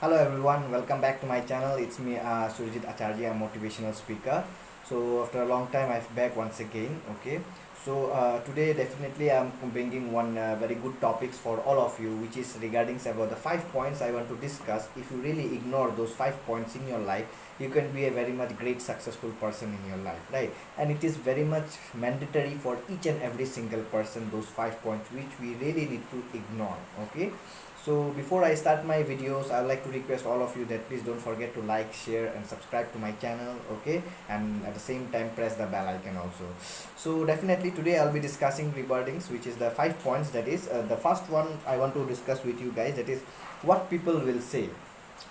Hello everyone, welcome back to my channel. It's me, Surjit Acharya, a motivational speaker. So after a long time, I'm back once again. Okay, so today definitely I'm bringing one very good topics for all of you, which is regarding about the 5 points I want to discuss. If you really ignore those 5 points in your life, you can be a very much great successful person in your life, right? And it is very much mandatory for each and every single person. Those 5 points which we really need to ignore. Okay, so before I start my videos, I would like to request all of you that please don't forget to like, share and subscribe to my channel. Okay, and at the same time press the bell icon also. So definitely today I'll be discussing rebirthings, which is the 5 points. That is the first one I want to discuss with you guys, that is what people will say.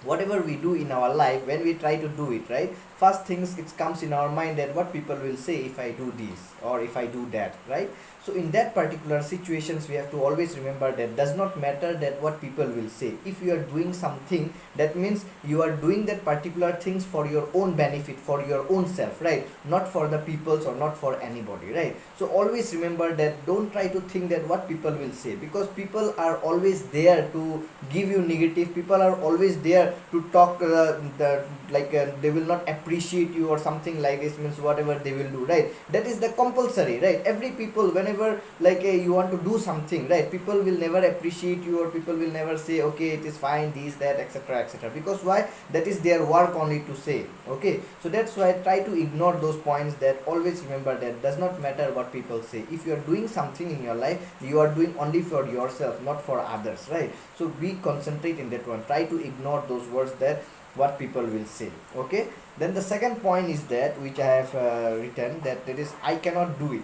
Whatever we do in our life, when we try to do it, right, first things it comes in our mind that what people will say if I do this or if I do that, right? So in that particular situations, we have to always remember that does not matter that what people will say. If you are doing something, that means you are doing that particular things for your own benefit, for your own self, right? Not for the people's or not for anybody, right? So always remember that don't try to think that what people will say, because people are always there to give you negative. People are always there to talk they will not appreciate you or something like this, means whatever they will do, right? That is the compulsory, right? Every people, whenever you want to do something, right, people will never appreciate you or people will never say okay it is fine, this, that, etc., etc., because why? That is their work only to say. Okay, so that's why try to ignore those points. That always remember that does not matter what people say. If you are doing something in your life, you are doing only for yourself, not for others, right? So be concentrate in that one. Try to ignore those words that what people will say. Okay, then the second point is that which I have written, that is I cannot do it.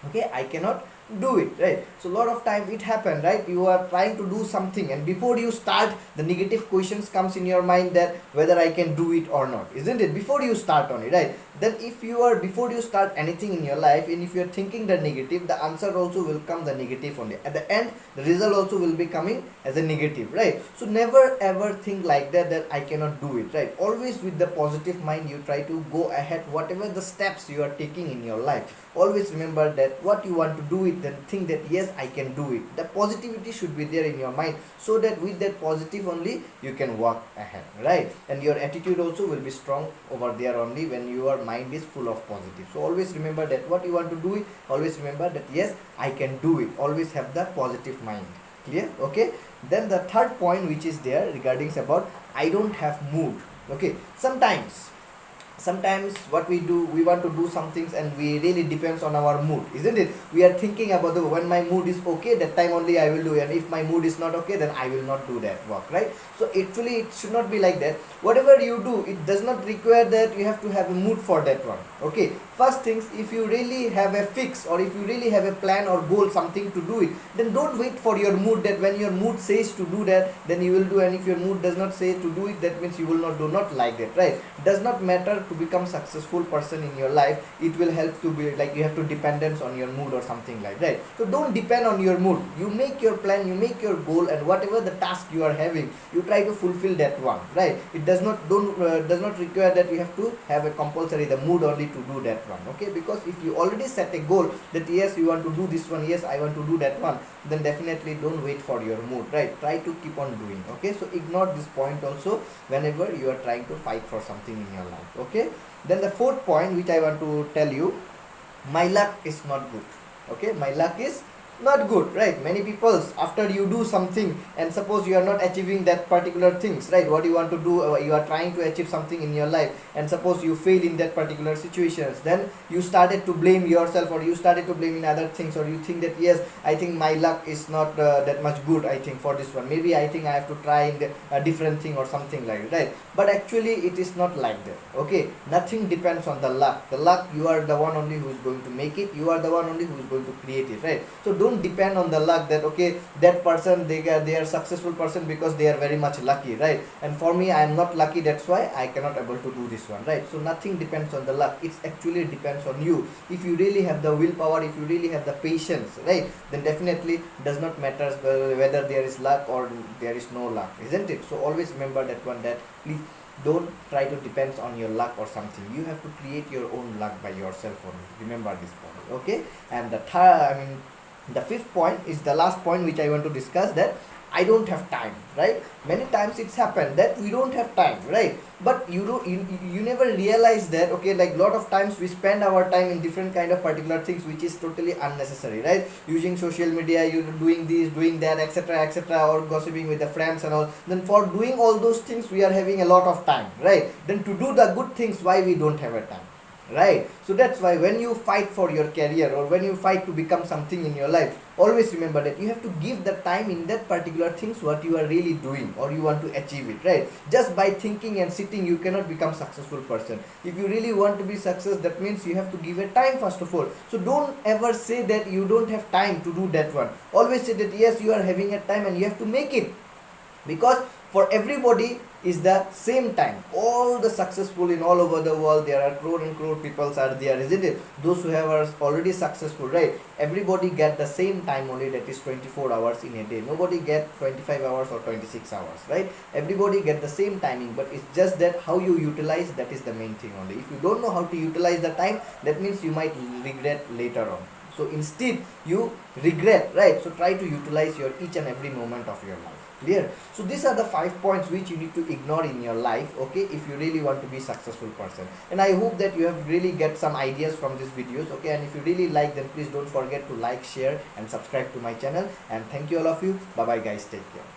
Okay, I cannot do it, right? So a lot of time it happen, right? You are trying to do something and before you start, the negative questions comes in your mind that whether I can do it or not, isn't it? Before you start on it, right? Then if you are, before you start anything in your life, and if you are thinking the negative, the answer also will come the negative only. At the end, the result also will be coming as a negative, right? So never ever think like that I cannot do it, right? Always with the positive mind, you try to go ahead whatever the steps you are taking in your life. Always remember that what you want to do it, then think that yes I can do it. The positivity should be there in your mind, so that with that positive only you can walk ahead, right? And your attitude also will be strong over there only when your mind is full of positive. So always remember that what you want to do it, always remember that yes I can do it. Always have the positive mind. Clear? Okay, then the third point which is there regarding about I don't have mood. Okay, sometimes what we do, we want to do some things and we really depends on our mood, isn't it? We are thinking about the when my mood is okay, that time only I will do, and if my mood is not okay, then I will not do that work, right? So actually it should not be like that. Whatever you do, it does not require that you have to have a mood for that one. Okay, first things, if you really have a fix or if you really have a plan or goal, something to do it, then don't wait for your mood, that when your mood says to do that, then you will do, and if your mood does not say to do it, that means you will not do. Not like that, right? Does not matter. To become successful person in your life, it will help to be like you have to dependence on your mood or something like that. So don't depend on your mood. You make your plan, you make your goal, and whatever the task you are having, you try to fulfill that one, right? It does not require that you have to have a compulsory the mood only to do that one. Okay, because if you already set a goal that yes you want to do this one, yes I want to do that one, then definitely don't wait for your mood, right? Try to keep on doing. Okay, so ignore this point also whenever you are trying to fight for something in your life. Okay, then the fourth point which I want to tell you, my luck is not good. Okay, my luck is not good, right? Many people, after you do something and suppose you are not achieving that particular things, right, what you want to do, you are trying to achieve something in your life, and suppose you fail in that particular situations, then you started to blame yourself or you started to blame in other things, or you think that yes I think my luck is not that much good, I think for this one, maybe I think I have to try in a different thing or something like that, right? But actually it is not like that. Okay, nothing depends on the luck. The luck, you are the one only who is going to make it, you are the one only who is going to create it, right? So don't depend on the luck that okay that person they are successful person because they are very much lucky, right? And for me I am not lucky, that's why I cannot able to do this one, right? So nothing depends on the luck. It actually depends on you. If you really have the willpower, if you really have the patience, right, then definitely does not matter whether there is luck or there is no luck, isn't it? So always remember that one, that please don't try to depend on your luck or something. You have to create your own luck by yourself only. Remember this point. Okay, and the fifth point is the last point which I want to discuss, that I don't have time, right? Many times it's happened that we don't have time, right? But you never realize that, okay, like lot of times we spend our time in different kind of particular things which is totally unnecessary, right? Using social media, you doing this, doing that, etc., etc., or gossiping with the friends and all. Then for doing all those things we are having a lot of time, right? Then to do the good things, why we don't have a time, right? So that's why when you fight for your career or when you fight to become something in your life, always remember that you have to give the time in that particular things what you are really doing or you want to achieve it, right? Just by thinking and sitting you cannot become successful person. If you really want to be success, that means you have to give a time first of all. So don't ever say that you don't have time to do that one. Always say that yes, you are having a time and you have to make it, because for everybody is the same time. All the successful in all over the world, there are crore and crore peoples are there, isn't it? Those who have are already successful, right? Everybody get the same time only, that is 24 hours in a day. Nobody get 25 hours or 26 hours, right? Everybody get the same timing, but it's just that how you utilize, that is the main thing only. If you don't know how to utilize the time, that means you might regret later on. So instead you regret, right? So try to utilize your each and every moment of your life. Clear? So these are the 5 points which you need to ignore in your life, okay, if you really want to be successful person. And I hope that you have really get some ideas from these videos, okay? And if you really like them, please don't forget to like, share and subscribe to my channel. And thank you all of you. Bye bye guys, take care.